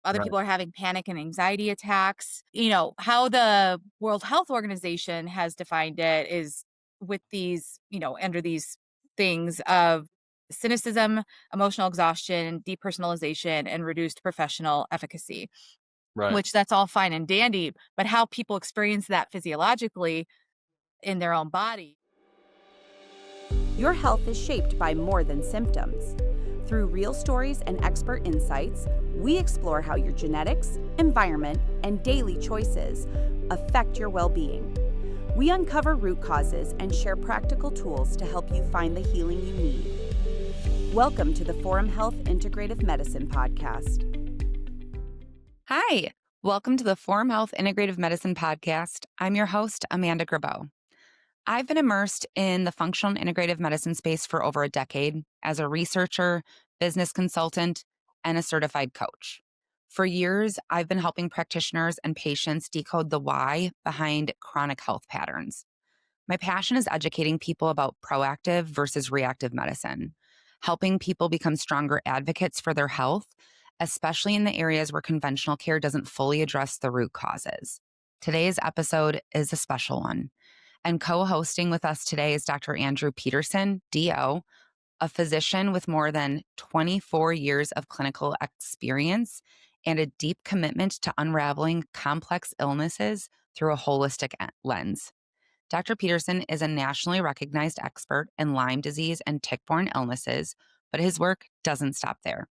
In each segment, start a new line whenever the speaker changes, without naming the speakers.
Other
Right.
people are having panic and anxiety attacks. How the World Health Organization has defined it is with these, under these things of cynicism, emotional exhaustion, depersonalization, and reduced professional efficacy,
Right.
which that's all fine and dandy. But how people experience that physiologically in their own body.
Your health is shaped by more than symptoms. Through real stories and expert insights, we explore how your genetics, environment, and daily choices affect your well being. We uncover root causes and share practical tools to help you find the healing you need. Welcome to the Forum Health Integrative Medicine Podcast.
Hi, welcome to the Forum Health Integrative Medicine Podcast. I'm your host, Amanda Grabeau. I've been immersed in the functional and integrative medicine space for over a decade as a researcher, business consultant, and a certified coach. For years, I've been helping practitioners and patients decode the why behind chronic health patterns. My passion is educating people about proactive versus reactive medicine, helping people become stronger advocates for their health, especially in the areas where conventional care doesn't fully address the root causes. Today's episode is a special one. And co-hosting with us today is Dr. Andrew Peterson, DO, a physician with more than 24 years of clinical experience and a deep commitment to unraveling complex illnesses through a holistic lens. Dr. Peterson is a nationally recognized expert in Lyme disease and tick-borne illnesses, but his work doesn't stop there.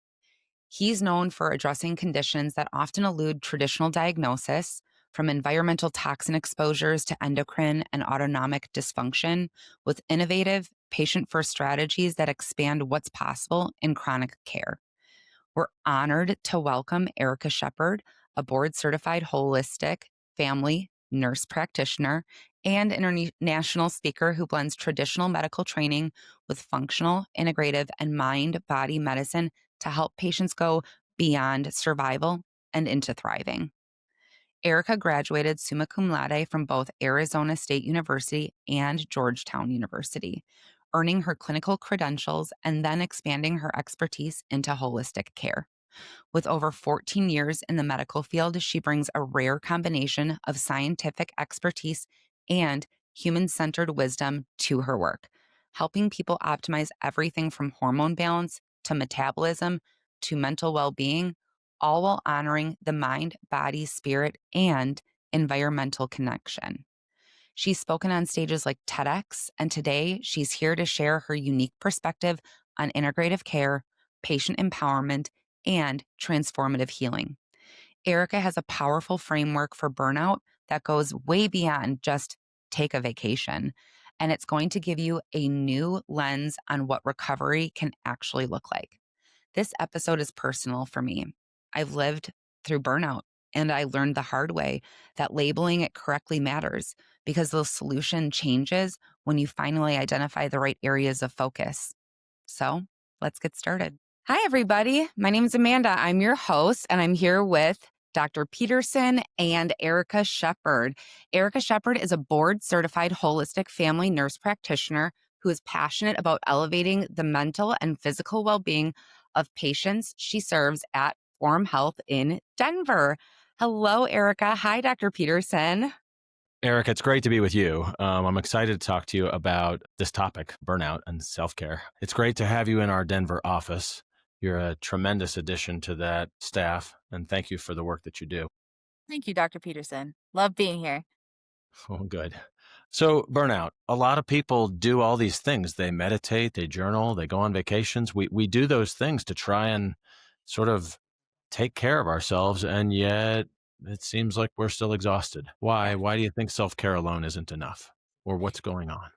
He's known for addressing conditions that often elude traditional diagnosis, from environmental toxin exposures to endocrine and autonomic dysfunction, with innovative, patient-first strategies that expand what's possible in chronic care. We're honored to welcome Erika Shepard, a board-certified holistic family nurse practitioner and international speaker who blends traditional medical training with functional, integrative, and mind-body medicine to help patients go beyond survival and into thriving. Erika graduated summa cum laude from both Arizona State University and Georgetown University, earning her clinical credentials and then expanding her expertise into holistic care. With over 14 years in the medical field, she brings a rare combination of scientific expertise and human-centered wisdom to her work, helping people optimize everything from hormone balance to metabolism to mental well-being, all while honoring the mind, body, spirit, and environmental connection. She's spoken on stages like TEDx, and today she's here to share her unique perspective on integrative care, patient empowerment, and transformative healing. Erika has a powerful framework for burnout that goes way beyond just take a vacation, and it's going to give you a new lens on what recovery can actually look like. This episode is personal for me. I've lived through burnout, and I learned the hard way that labeling it correctly matters because the solution changes when you finally identify the right areas of focus. So let's get started. Hi, everybody. My name is Amanda. I'm your host, and I'm here with Dr. Peterson and Erika Shepard. Erika Shepard is a board-certified holistic family nurse practitioner who is passionate about elevating the mental and physical well-being of patients she serves at Forum Health in Denver. Hello, Erika. Hi, Dr. Peterson.
Erika, it's great to be with you. I'm excited to talk to you about this topic, burnout and self-care. It's great to have you in our Denver office. You're a tremendous addition to that staff, and thank you for the work that you do.
Thank you, Dr. Peterson. Love being here.
Oh, good. So burnout, a lot of people do all these things. They meditate, they journal, they go on vacations. We do those things to try and sort of take care of ourselves, and yet it seems like we're still exhausted. Why?
Yeah.
Why do you think self-care alone isn't enough? Or what's going on?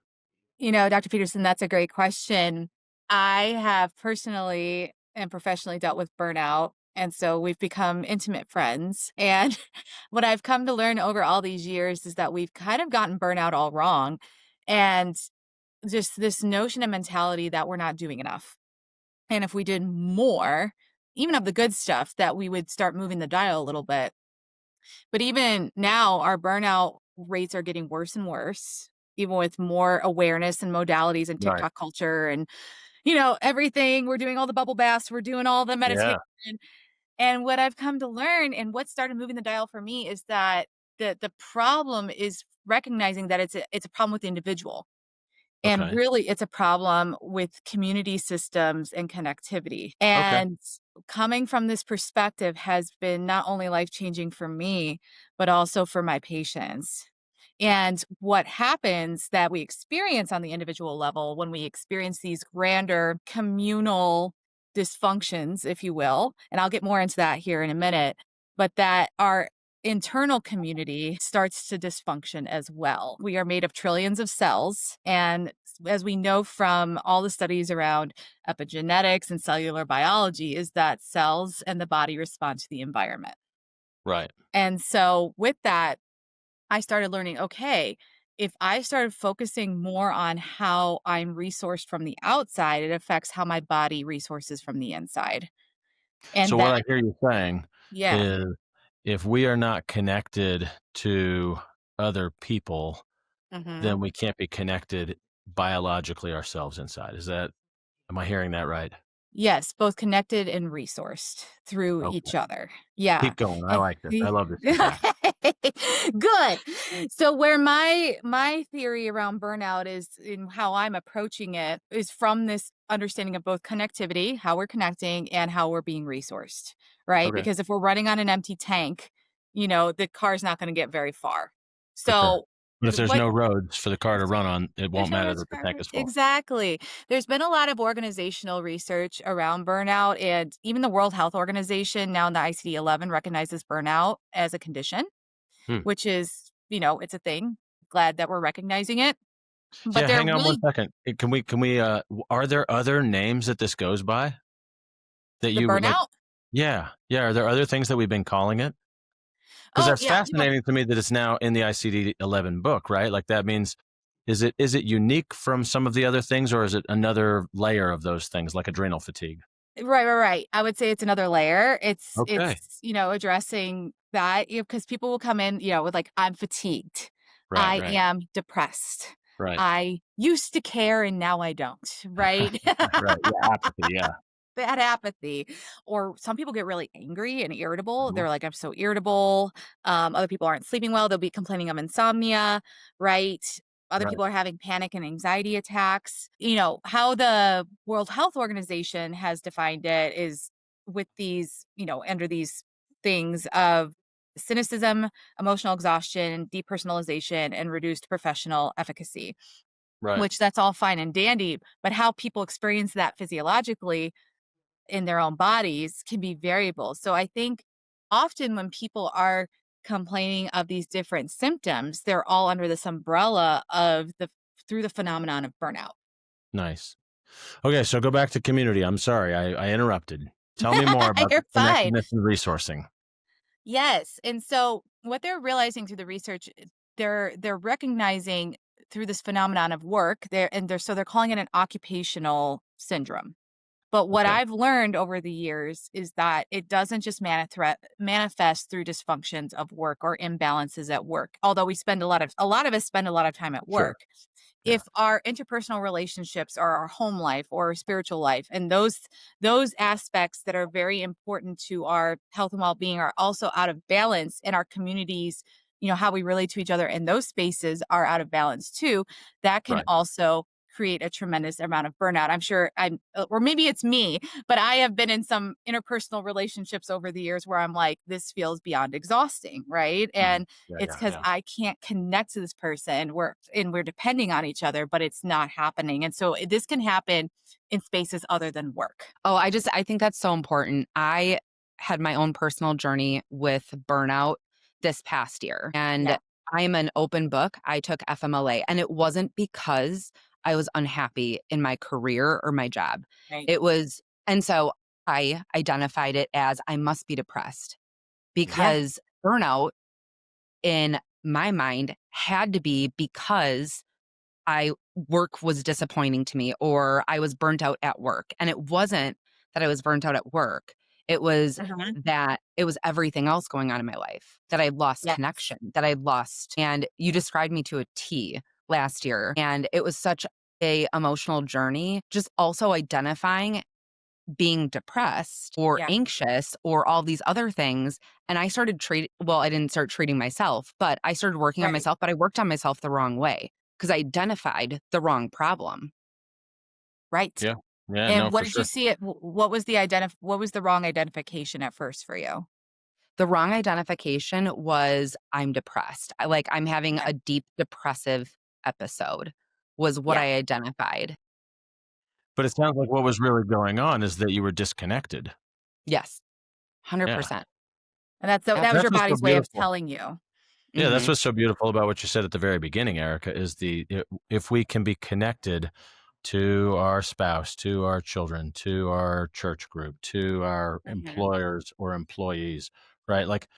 Dr. Peterson, that's a great question. I have personally and professionally dealt with burnout. And so we've become intimate friends. And what I've come to learn over all these years is that we've kind of gotten burnout all wrong. And just this notion and mentality that we're not doing enough. And if we did more, even of the good stuff, that we would start moving the dial a little bit. But even now, our burnout rates are getting worse and worse, even with more awareness and modalities and
Right.
TikTok culture and, everything. We're doing all the bubble baths, we're doing all the meditation.
Yeah.
And what I've come to learn and what started moving the dial for me is that the problem is recognizing that it's a problem with the individual. And
Okay.
really, it's a problem with community systems and connectivity.
Okay.
And coming from this perspective has been not only life changing for me, but also for my patients. And what happens that we experience on the individual level when we experience these grander communal dysfunctions, if you will, and I'll get more into that here in a minute, but that our internal community starts to dysfunction as well. We are made of trillions of cells. And as we know from all the studies around epigenetics and cellular biology, is that cells and the body respond to the environment.
Right.
And so with that, I started learning, okay, if I started focusing more on how I'm resourced from the outside, it affects how my body resources from the inside.
So
And
what
that,
I hear you saying
yeah.
is if we are not connected to other people,
hmm
then we can't be connected biologically ourselves inside. Am I hearing that right?
Yes, both connected and resourced through
Okay.
each other. Yeah.
Keep going. I
Eh,
like this. I love this feedback.
Good. So where my theory around burnout is in how I'm approaching it is from this understanding of both connectivity, how we're connecting and how we're being resourced, right?
Okay.
Because if we're running on an empty tank, the car's not going to get very far.
For sure.
So
But if there's
what
no roads for the car to run on, it won't matter
That's
that the tank is
perfect.
full.
Exactly. There's been a lot of organizational research around burnout, and even the World Health Organization now in the ICD-11 recognizes burnout as a condition,
Hmm.
which is, it's a thing. Glad that we're recognizing it. But
Yeah,
they're
hang on one
really
second. Are there other names that this goes by that
the
you would like?
burnout.
Yeah. Yeah. Are there other things that we've been calling it? Because
Oh,
that's
yeah.
fascinating to me that it's now in the ICD-11 book, right? Like that means, is it unique from some of the other things, or is it another layer of those things, like adrenal fatigue?
Right, right, right. I would say it's another layer. It's,
Okay.
addressing that, because people will come in, with like, I'm fatigued.
Right.
I
Right.
am depressed.
Right.
I used to care and now I don't, right?
Right. Yeah. Apathy. Yeah.
That apathy. Or some people get really angry and irritable.
Mhm.
They're like, I'm so irritable. Other people aren't sleeping well. They'll be complaining of insomnia, right? Other
Right.
people are having panic and anxiety attacks. How the World Health Organization has defined it is with these, under these things of cynicism, emotional exhaustion, depersonalization, and reduced professional efficacy,
Right.
which that's all fine and dandy. But how people experience that physiologically in their own bodies can be variable. So I think often when people are complaining of these different symptoms, they're all under this umbrella of through the phenomenon of burnout.
Nice. Okay. So go back to community. I'm sorry. I interrupted. Tell me more about the
You're fine.
connectedness and resourcing.
Yes. And so what they're realizing through the research, they're recognizing through this phenomenon of work, they're calling it an occupational syndrome. But what
Okay.
I've learned over the years is that it doesn't just manifest through dysfunctions of work or imbalances at work. Although a lot of us spend a lot of time at
Sure.
work.
Yeah.
If our interpersonal relationships or our home life or our spiritual life and those aspects that are very important to our health and well-being are also out of balance in our communities, how we relate to each other in those spaces are out of balance too, that can
Right.
also create a tremendous amount of burnout. I'm sure or maybe it's me, but I have been in some interpersonal relationships over the years where I'm like, this feels beyond exhausting, right?
Mhm.
And
Yeah.
it's
Yeah.
because
Yeah.
I can't connect to this person. We're depending on each other, but it's not happening. And so this can happen in spaces other than work.
Oh, I think that's so important. I had my own personal journey with burnout this past year, and
Yeah.
I'm an open book. I took FMLA, and it wasn't because I was unhappy in my career or my job.
Right.
It was, and so I identified it as I must be depressed
Yeah.
because burnout in my mind had to be because I work was disappointing to me or I was burnt out at work. And it wasn't that I was burnt out at work. It was
Uh-huh.
that it was everything else going on in my life that I lost
Yes.
connection, that I lost. And you described me to a T last year. And it was such a emotional journey, just also identifying being depressed or
Yeah.
anxious or all these other things. And I started I didn't start treating myself, but I started working on
Right.
myself, but I worked on myself the wrong way because I identified the wrong problem.
Right.
Yeah. Yeah, no,
And what
for
did you
sure.
see it what was the what was the wrong identification at first for you?
The wrong identification was I'm depressed. I'm having
Yeah.
a deep depressive episode was what
Yeah.
I identified.
But it sounds like what was really going on is that you were disconnected.
Yes,
Yeah.
100%.
And that was
That's
your
what's so
body's way of
beautiful.
telling you.
Yeah, that's
Mhm.
what's so beautiful about what you said at the very beginning, Erica, is if we can be connected to our spouse, to our children, to our church group, to our
Mhm.
employers or employees, right? Like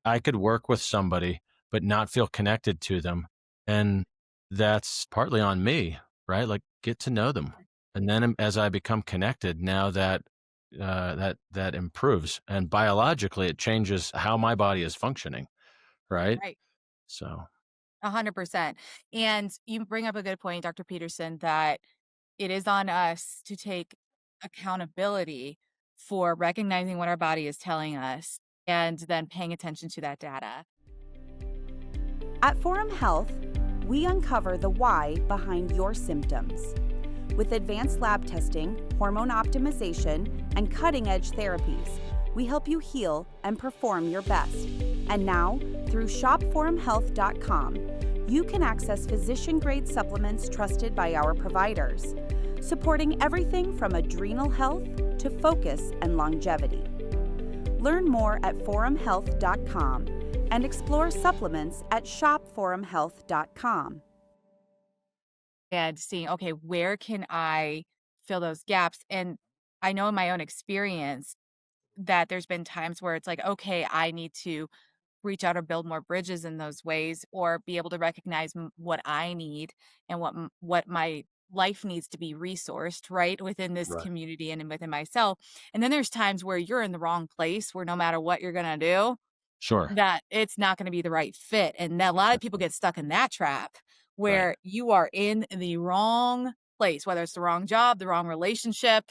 I could work with somebody but not feel connected to them. And that's partly on me, right? Like get to know them. And then as I become connected, now that improves. And biologically it changes how my body is functioning, right?
Right.
So
100%. And you bring up a good point, Dr. Peterson, that it is on us to take accountability for recognizing what our body is telling us and then paying attention to that data.
At Forum Health, we uncover the why behind your symptoms. With advanced lab testing, hormone optimization, and cutting-edge therapies, we help you heal and perform your best. And now, through shopforumhealth.com, you can access physician-grade supplements trusted by our providers, supporting everything from adrenal health to focus and longevity. Learn more at forumhealth.com and explore supplements at shopforumhealth.com.
And seeing, okay, where can I fill those gaps? And I know in my own experience that there's been times where it's like, okay, I need to reach out or build more bridges in those ways or be able to recognize what I need and what my life needs to be resourced right within this
right.
community and within myself. And then there's times where you're in the wrong place where no matter what you're going to do,
Sure.
that it's not gonna be the right fit, and that a lot of people get stuck in that trap
Right.
where you are in the wrong place, whether it's the wrong job, the wrong relationship,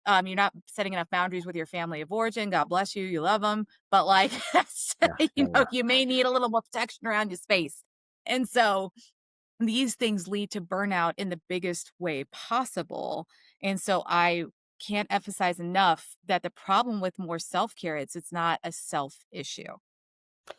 you're not setting enough boundaries with your family of origin, God bless you, you love them, but, like, that's
Yeah. Yeah. Yeah.
you may need a little more protection around your space, and so, these things lead to burnout in the biggest way possible, and so I can't emphasize enough that the problem with more self-care, it's not a self issue.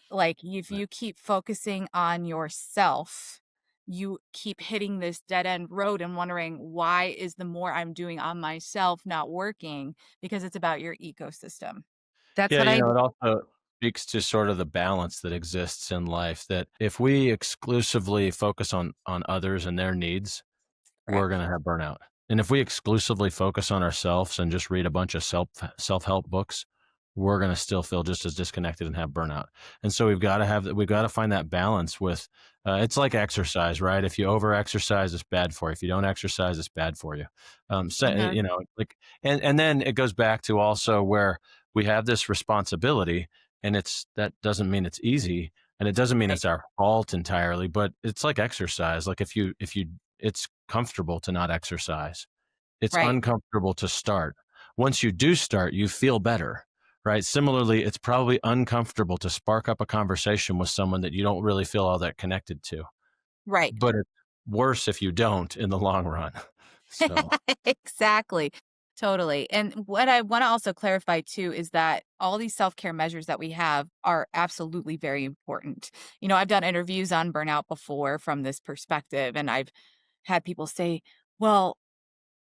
Like, if
Right.
you keep focusing on yourself, you keep hitting this dead end road and wondering, why is the more I'm doing on myself not working? Because it's about your ecosystem.
That's
Yeah,
what I
it also speaks to sort of the balance that exists in life that if we exclusively focus on others and their needs, we're
Correct.
gonna have burnout. And if we exclusively focus on ourselves and just read a bunch of self-help books, we're gonna still feel just as disconnected and have burnout. And so we've gotta find that balance with it's like exercise, right? If you over exercise, it's bad for you. If you don't exercise, it's bad for you.
Mhm.
Like and then it goes back to also where we have this responsibility and that doesn't mean it's easy and it doesn't mean
Right.
it's our fault entirely, but it's like exercise. Like if you it's comfortable to not exercise. It's
Right.
uncomfortable to start. Once you do start, you feel better, right? Similarly, it's probably uncomfortable to spark up a conversation with someone that you don't really feel all that connected to,
Right.
but it's worse if you don't in the long run. So,
Exactly. Totally. And what I want to also clarify too is that all these self care measures that we have are absolutely very important. I've done interviews on burnout before from this perspective, and I've had people say, well,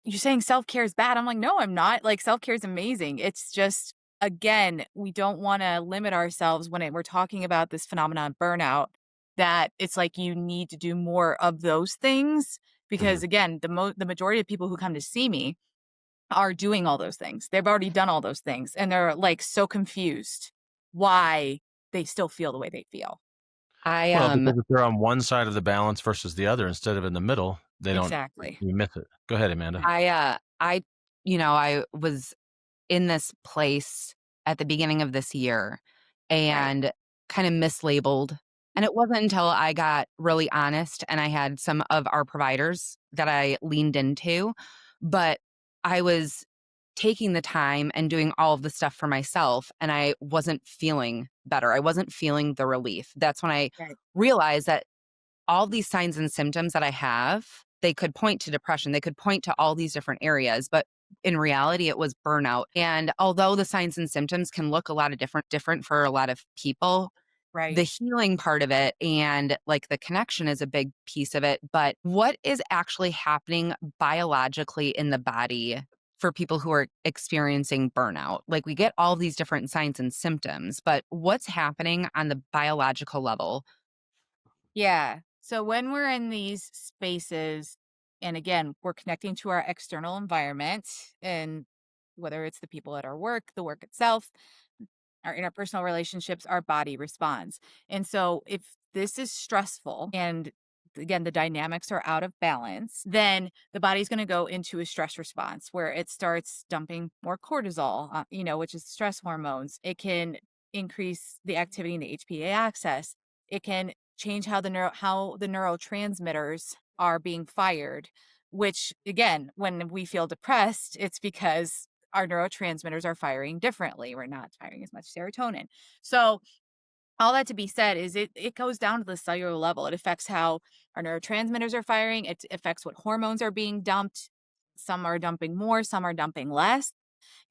you're saying self-care is bad. I'm like, "No, I'm not." Like, self-care is amazing. It's just, again, we don't wanna limit ourselves when we're talking about this phenomenon, burnout, that it's like you need to do more of those things because,
mhm.
again, the majority of people who come to see me are doing all those things. They've already done all those things, and they're, like, so confused why they still feel the way they feel.
I
Well, because if they're on one side of the balance versus the other instead of in the middle,
Exactly.
you miss it. Go ahead, Amanda.
I was in this place at the beginning of this year
Right.
and kind of mislabeled. And it wasn't until I got really honest and I had some of our providers that I leaned into, but I was taking the time and doing all of the stuff for myself, and I wasn't feeling better. I wasn't feeling the relief. That's when I
Right.
realized that all these signs and symptoms that I have, they could point to depression. They could point to all these different areas, but in reality, it was burnout. And although the signs and symptoms can look a lot of different for a lot of people,
Right.
the healing part of it and like the connection is a big piece of it. But what is actually happening biologically in the body for people who are experiencing burnout? Like we get all these different signs and symptoms, but what's happening on the biological level?
Yeah. So when we're in these spaces, and again, we're connecting to our external environment, and whether it's the people at our work, the work itself, our interpersonal relationships, our body responds. And so if this is stressful and again, the dynamics are out of balance, then the body's going to go into a stress response where it starts dumping more cortisol, which is stress hormones. It can increase the activity in the HPA axis. It can change how the neurotransmitters are being fired, which again, when we feel depressed, it's because our neurotransmitters are firing differently. We're not firing as much serotonin. So all that to be said is it goes down to the cellular level. It affects how our neurotransmitters are firing. It affects what hormones are being dumped. Some are dumping more, some are dumping less,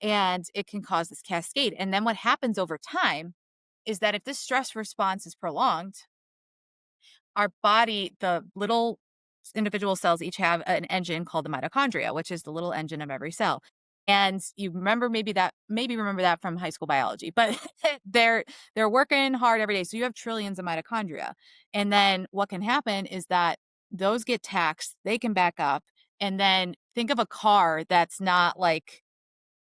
and it can cause this cascade. And then what happens over time is that if this stress response is prolonged, our body, the little individual cells each have an engine called the mitochondria, which is the little engine of every cell. And you remember maybe remember that from high school biology, but they're working hard every day. So you have trillions of mitochondria. And then what can happen is that those get taxed, they can back up. And then think of a car that's not like,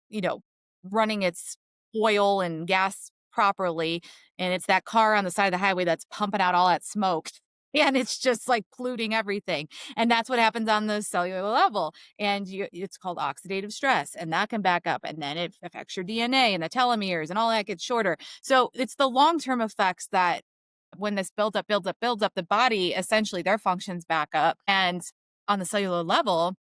you know, running its oil and gas properly, and it's that car on the side of the highway that's pumping out all that smoke, and it's just, like, polluting everything, and that's what happens on the cellular level, and it's called oxidative stress, and that can back up, and then it affects your DNA and the telomeres, and all that gets shorter. So, it's the long-term effects that when this builds up, the body, essentially, their functions back up, and on the cellular level,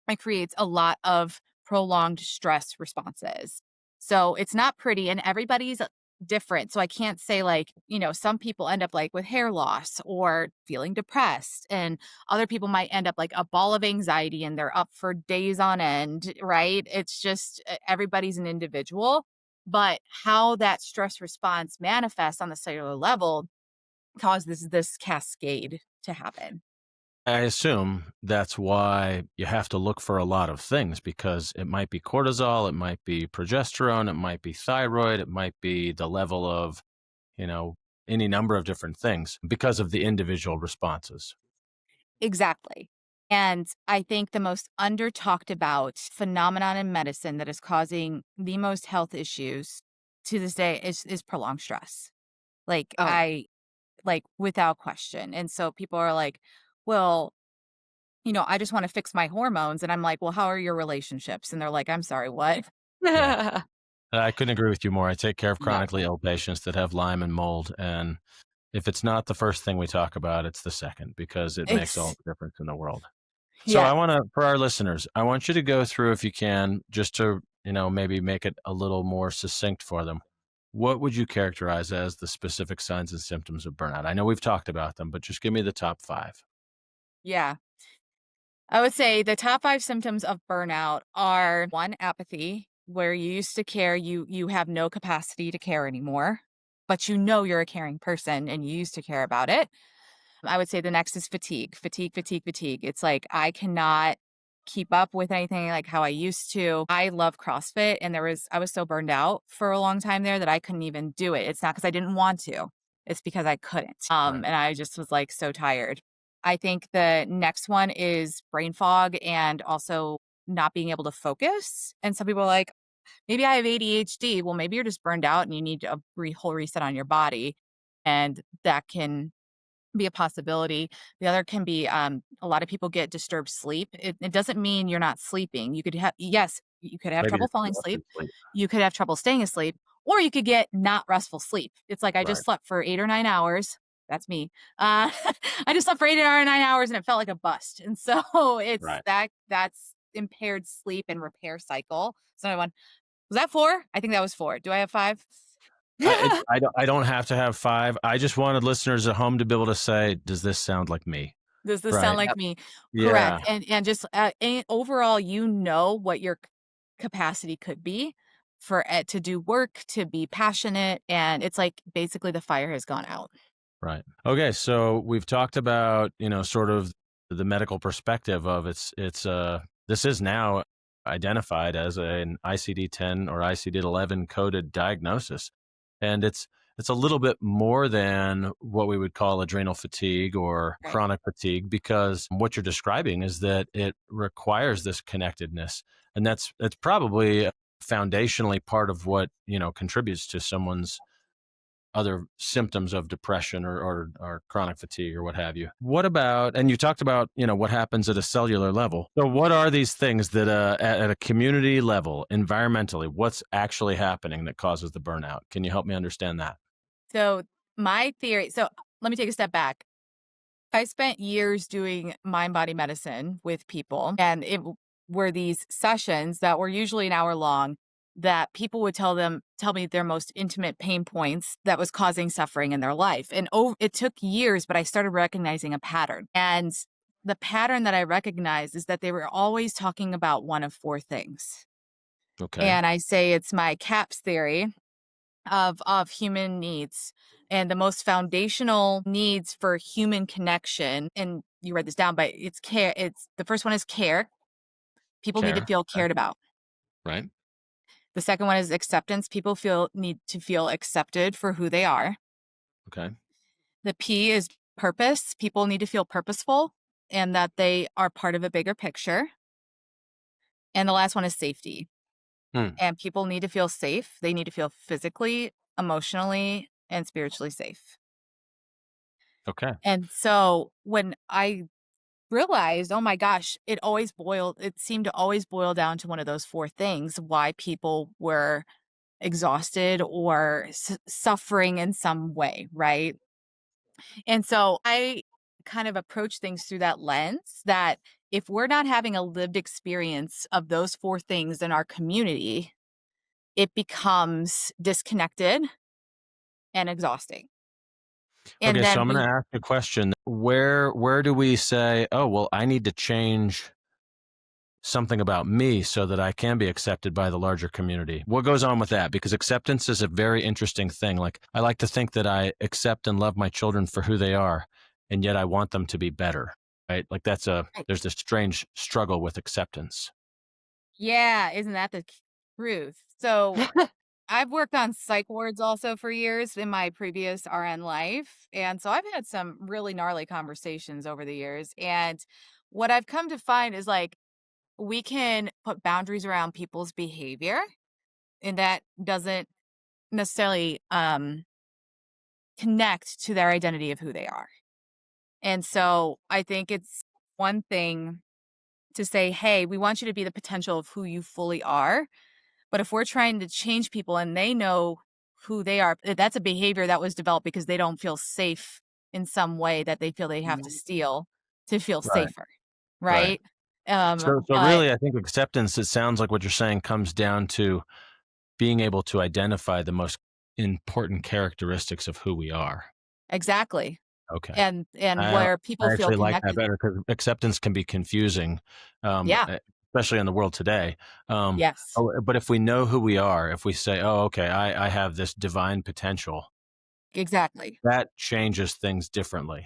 it creates a lot of prolonged stress responses. So it's not pretty and everybody's different. So I can't say like, some people end up like with hair loss or feeling depressed and other people might end up like a ball of anxiety and they're up for days on end, right? It's just everybody's an individual, but how that stress response manifests on the cellular level causes this cascade to happen.
I assume that's why you have to look for a lot of things because it might be cortisol, it might be progesterone, it might be thyroid, it might be the level of, you know, any number of different things because of the individual responses.
Exactly. And I think the most under talked about phenomenon in medicine that is causing the most health issues to this day is prolonged stress. Like
Oh,
without question. And so people are like, well, I just want to fix my hormones. And I'm like, well, how are your relationships? And they're like, I'm sorry, what?
Yeah. I couldn't agree with you more. I take care of
Yeah.
chronically ill patients that have Lyme and mold. And if it's not the first thing we talk about, it's the second because it makes all
It's
the difference in the world. So I
yeah.
want to, for our listeners, I want you to go through, if you can, just to, maybe make it a little more succinct for them. What would you characterize as the specific signs and symptoms of burnout? I know we've talked about them, but just give me the top five.
Yeah. I would say the top 5 symptoms of burnout are 1, apathy, where you used to care, you have no capacity to care anymore, but you're a caring person and you used to care about it. I would say the next is fatigue, fatigue, fatigue, fatigue. It's like I cannot keep up with anything like how I used to. I love CrossFit and I was so burned out for a long time there that I couldn't even do it. It's not because I didn't want to. It's because I couldn't.
Right.
And I just was like so tired. I think the next one is brain fog and also not being able to focus. And some people are like, maybe I have ADHD. Well, maybe you're just burned out and you need a whole reset on your body. And that can be a possibility. The other can be a lot of people get disturbed sleep. It doesn't mean you're not sleeping. You could have, yes, you could have
Maybe
trouble
just
falling
too much
asleep.
in sleep.
You could have trouble staying asleep, or you could get not restful sleep. It's like I
Right.
just slept for 8 or 9 hours. That's me. I just slept for 8 or 9 hours and it felt like a bust. And so it's
Right.
that's impaired sleep and repair cycle. So I went, was that 4? I think that was 4. Do I have 5?
I don't have to have 5. I just wanted listeners at home to be able to say, "Does this sound like me?"
Does this sound
Right.
like me?
Yeah.
Correct. And just and overall, what your capacity could be for it to do work, to be passionate, and it's like basically the fire has gone out.
Right. Okay. So we've talked about, sort of the medical perspective of this is now identified as an ICD-10 or ICD-11 coded diagnosis. And it's a little bit more than what we would call adrenal fatigue or
Right.
chronic fatigue, because what you're describing is that it requires this connectedness. And that's probably foundationally part of what, contributes to someone's other symptoms of depression or chronic fatigue or what have you. What about, and you talked about, what happens at a cellular level. So what are these things that at a community level, environmentally, what's actually happening that causes the burnout? Can you help me understand that?
So my theory, so let me take a step back. I spent years doing mind body medicine with people, and were these sessions that were usually an hour long that people would tell me their most intimate pain points that was causing suffering in their life. And it took years, but I started recognizing a pattern. And the pattern that I recognized is that they were always talking about one of 4 things.
Okay.
And I say it's my CAPS theory of human needs, and the most foundational needs for human connection, and you write this down, but it's care. It's the first one is care. People need to
Care.
feel
Okay.
cared about.
Right.
The second one is acceptance. People need to feel accepted for who they are.
Okay.
The P is purpose. People need to feel purposeful and that they are part of a bigger picture. And the last one is safety.
Hmm.
And people need to feel safe. They need to feel physically, emotionally, and spiritually safe.
Okay.
And so when I realized, oh my gosh, it seemed to always boil down to one of those 4 things, why people were exhausted or suffering in some way, right? And so I kind of approach things through that lens that if we're not having a lived experience of those 4 things in our community, it becomes disconnected and exhausting. And
Okay. So
then
I'm going to ask a question. Where do we say, oh, well, I need to change something about me so that I can be accepted by the larger community? What goes on with that? Because acceptance is a very interesting thing. Like, I like to think that I accept and love my children for who they are, and yet I want them to be better, right? Like there's this strange struggle with acceptance.
yeah, isn't that the truth? So I've worked on psych wards also for years in my previous RN life. And so I've had some really gnarly conversations over the years. And what I've come to find is like we can put boundaries around people's behavior, and that doesn't necessarily connect to their identity of who they are. And so I think it's one thing to say, hey, we want you to be the potential of who you fully are. But if we're trying to change people and they know who they are, that's a behavior that was developed because they don't feel safe in some way that they feel they have to steal to feel
Right.
safer,
Right.
right?
So
But
really, I think acceptance, it sounds like what you're saying comes down to being able to identify the most important characteristics of who we are.
exactly.
Okay.
And
I
where people
I
feel
actually like that
connected.
better because acceptance can be confusing,
Yeah.
especially in the world today.
Yes.
But if we know who we are, if we say, "Oh, okay, I have this divine potential,"
Exactly.
that changes things differently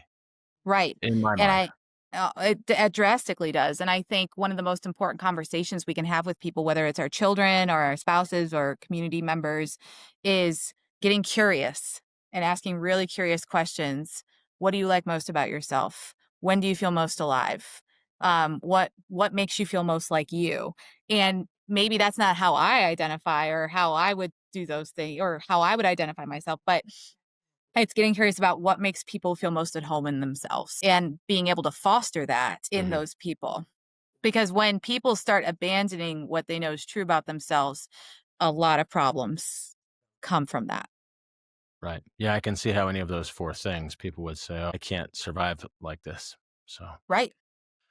Right.
in my
And
mind.
it drastically does. And I think one of the most important conversations we can have with people, whether it's our children or our spouses or community members, is getting curious and asking really curious questions. What do you like most about yourself? When do you feel most alive? What makes you feel most like you? And maybe that's not how I identify or how I would do those things or how I would identify myself, but it's getting curious about what makes people feel most at home in themselves and being able to foster that in
Mhm.
those people. Because when people start abandoning what they know is true about themselves, a lot of problems come from that.
Right. Yeah, I can see how any of those 4 things people would say, "Oh, I can't survive like this." So
Right.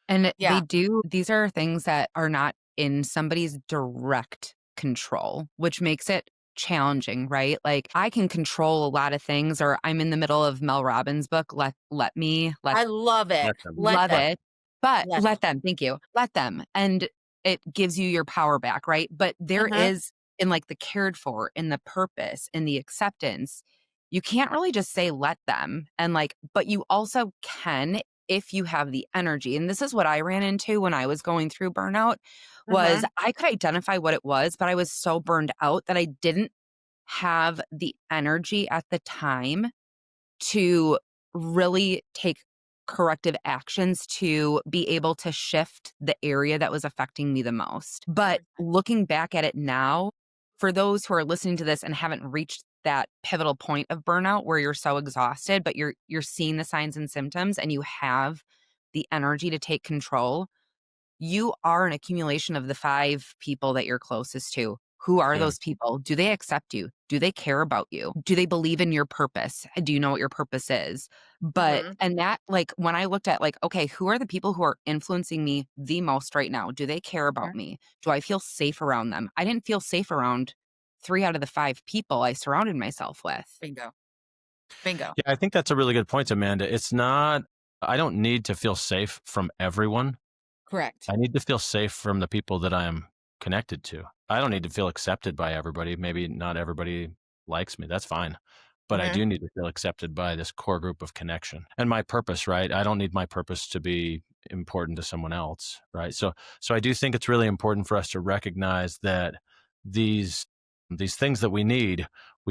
And
Yeah.
these are things that are not in somebody's direct control, which makes it challenging, right? Like I can control a lot of things, or I'm in the middle of Mel Robbins' book, let
I love it.
Let them.
Let
love
them.
it. But
Let
let
them.
them, thank you. Let them. And it gives you your power back, right? But there
Mhm.
is in like the cared for, in the purpose, in the acceptance, you can't really just say let them. And like, but you also can if you have the energy. And this is what I ran into when I was going through burnout was
Mhm.
I could identify what it was, but I was so burned out that I didn't have the energy at the time to really take corrective actions to be able to shift the area that was affecting me the most. But looking back at it now, for those who are listening to this and haven't reached that pivotal point of burnout where you're so exhausted, but you're seeing the signs and symptoms and you have the energy to take control, you are an accumulation of the 5 people that you're closest to. Who are
Yeah.
those people? Do they accept you? Do they care about you? Do they believe in your purpose? Do you know what your purpose is? But
Mhm.
and that like when I looked at like, okay, who are the people who are influencing me the most right now? Do they care about
Mhm.
me? Do I feel safe around them? I didn't feel safe around 3 out of the 5 people I surrounded myself with.
Bingo. Bingo.
Yeah, I think that's a really good point, Amanda. It's not, I don't need to feel safe from everyone.
Correct.
I need to feel safe from the people that I am connected to. I don't need to feel accepted by everybody. Maybe not everybody likes me. That's fine. But I
Mhm.
do need to feel accepted by this core group of connection and my purpose, right? I don't need my purpose to be important to someone else, right? So I do think it's really important for us to recognize that these these things that we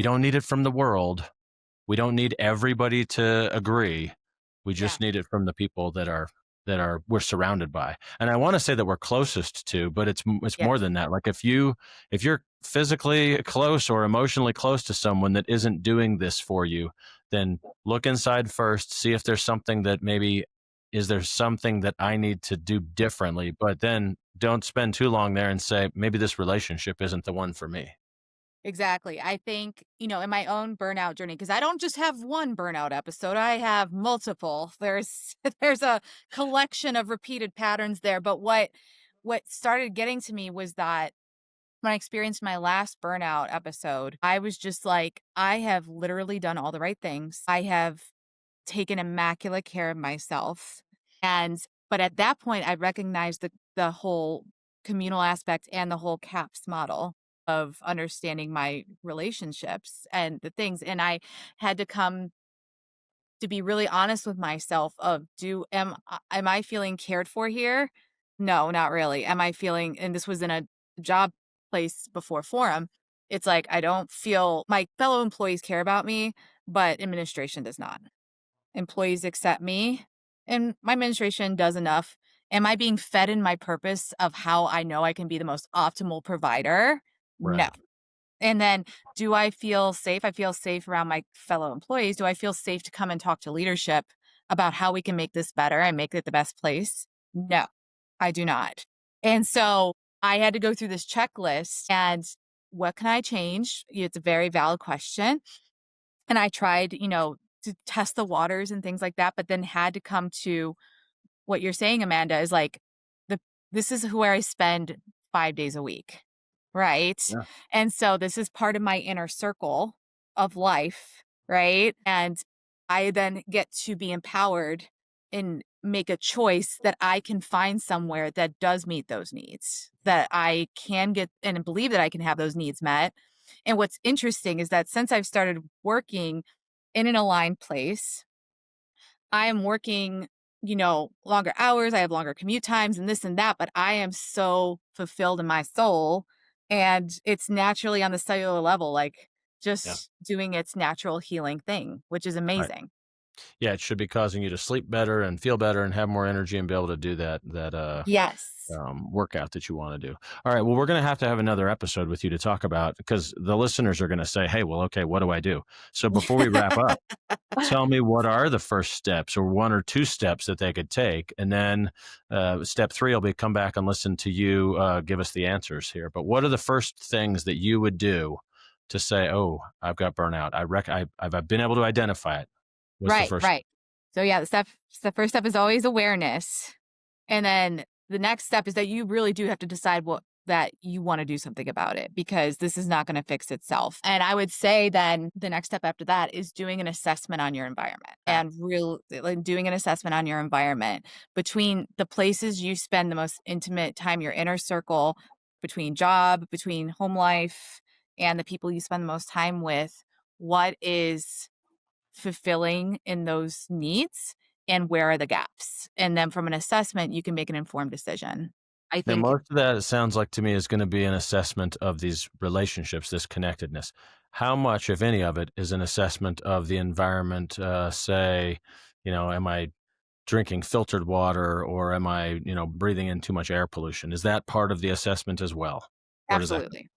don't need it from the world. We don't need everybody to agree. We
Yeah.
just need it from the people that are we're surrounded by. And I want to say that we're closest to, but it's more
Yes.
than that. Like if you're physically close or emotionally close to someone that isn't doing this for you, then look inside first, see if there's something that maybe is there something that I need to do differently, but then don't spend too long there and say maybe this relationship isn't the one for me.
Exactly. I think, in my own burnout journey, because I don't just have one burnout episode, I have multiple. There's there's a collection of repeated patterns there. But what started getting to me was that when I experienced my last burnout episode, I was just like, I have literally done all the right things. I have taken immaculate care of myself. But at that point I recognized the whole communal aspect and the whole CAPS model of understanding my relationships and the things. And I had to come to be really honest with myself of am I feeling cared for here? No, not really. Am I feeling, and this was in a job place before Forum. It's like I don't feel my fellow employees care about me, but administration does not. Employees accept me and my administration does enough. Am I being fed in my purpose of how I know I can be the most optimal provider? No.
Right.
And then do I feel safe? I feel safe around my fellow employees. Do I feel safe to come and talk to leadership about how we can make this better and make it the best place? No, I do not. And so I had to go through this checklist and what can I change? It's a very valid question. And I tried, to test the waters and things like that, but then had to come to what you're saying, Amanda, is like the this is where I spend 5 days a week, right?
Yeah.
And so this is part of my inner circle of life, right? And I then get to be empowered and make a choice that I can find somewhere that does meet those needs, that I can get and believe that I can have those needs met. And what's interesting is that since I've started working in an aligned place, I am working, longer hours, I have longer commute times and this and that, but I am so fulfilled in my soul. And it's naturally on the cellular level, like
Yeah.
just doing its natural healing thing, which is
Right.
amazing.
Yeah, it should be causing you to sleep better and feel better and have more energy and be able to do that
Yes.
workout that you want to do. All right. Well, we're going to have another episode with you to talk about because the listeners are going to say, "Hey, well, okay, what do I do?" So before we wrap up, tell me what are the first steps or one or two steps that they could take, and then step 3 will be come back and listen to you give us the answers here. But what are the first things that you would do to say, "Oh, I've got burnout. I've been able to identify it." What's the
Right,
first?
right. So yeah, the first step is always awareness. And then the next step is that you really do have to decide that you want to do something about it, because this is not going to fix itself. And I would say then the next step after that is doing an assessment on your environment, and doing an assessment on your environment between the places you spend the most intimate time, your inner circle, between job, between home life, and the people you spend the most time with. What is fulfilling in those needs, and where are the gaps? And then from an assessment, you can make an informed decision. I
Now,
think
most of that, it sounds like to me, is going to be an assessment of these relationships, this connectedness. How much, if any of it, is an assessment of the environment? Say, am I drinking filtered water, or am I, breathing in too much air pollution? Is that part of the assessment as well? Where does that?
absolutely.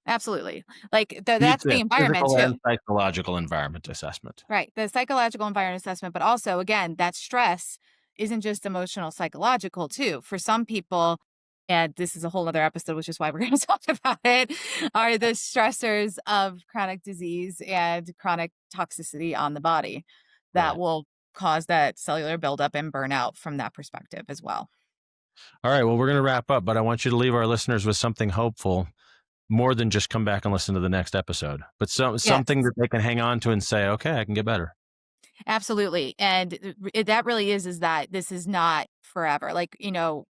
Absolutely.
Use
That's the
the
environment
physical
too.
and psychological environment assessment.
Right. The psychological environment assessment, but also, again, that stress isn't just emotional, psychological too. For some people, and this is a whole other episode, which is why we're going to talk about it, are the stressors of chronic disease and chronic toxicity on the body that
Right.
will cause that cellular buildup and burnout from that perspective as well.
All right. Well, we're going to wrap up, but I want you to leave our listeners with something hopeful, more than just come back and listen to the next episode, but
Yes.
something that they can hang on to and say, okay, I can get better.
Absolutely. And that really is that this is not forever.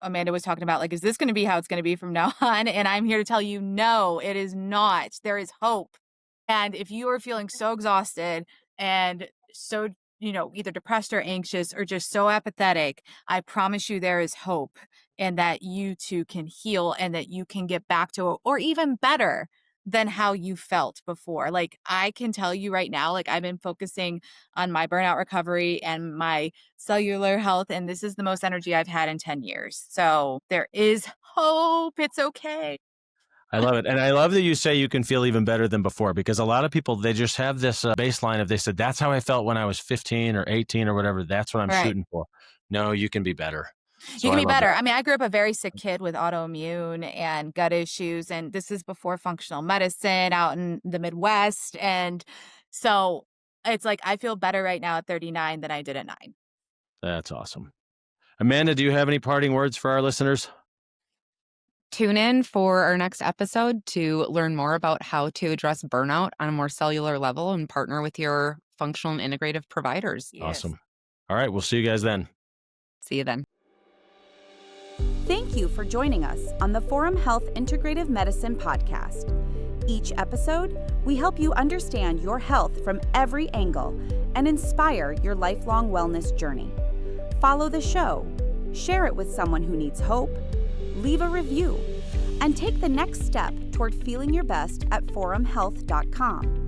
Amanda was talking about, is this going to be how it's going to be from now on? And I'm here to tell you, no, it is not. There is hope. And if you are feeling so exhausted and so, either depressed or anxious or just so apathetic, I promise you there is hope, and that you too can heal, and that you can get back to, or even better than how you felt before. I can tell you right now, I've been focusing on my burnout recovery and my cellular health, and this is the most energy I've had in 10 years. So there is hope. It's okay.
I love it. And I love that you say you can feel even better than before, because a lot of people, they just have this baseline of, they said, that's how I felt when I was 15 or 18 or whatever. That's what I'm
Right.
shooting for. No, you can be better. So
You
I
can be
love
better.
that.
I mean, I grew up a very sick kid with autoimmune and gut issues, and this is before functional medicine out in the Midwest. And so it's I feel better right now at 39 than I did at 9.
That's awesome. Amanda, do you have any parting words for our listeners?
Tune in for our next episode to learn more about how to address burnout on a more cellular level and partner with your functional and integrative providers.
Yes.
Awesome. All right. We'll see you guys then.
See you then.
Thank you for joining us on the Forum Health Integrative Medicine podcast. Each episode, we help you understand your health from every angle and inspire your lifelong wellness journey. Follow the show, share it with someone who needs hope, leave a review, and take the next step toward feeling your best at forumhealth.com.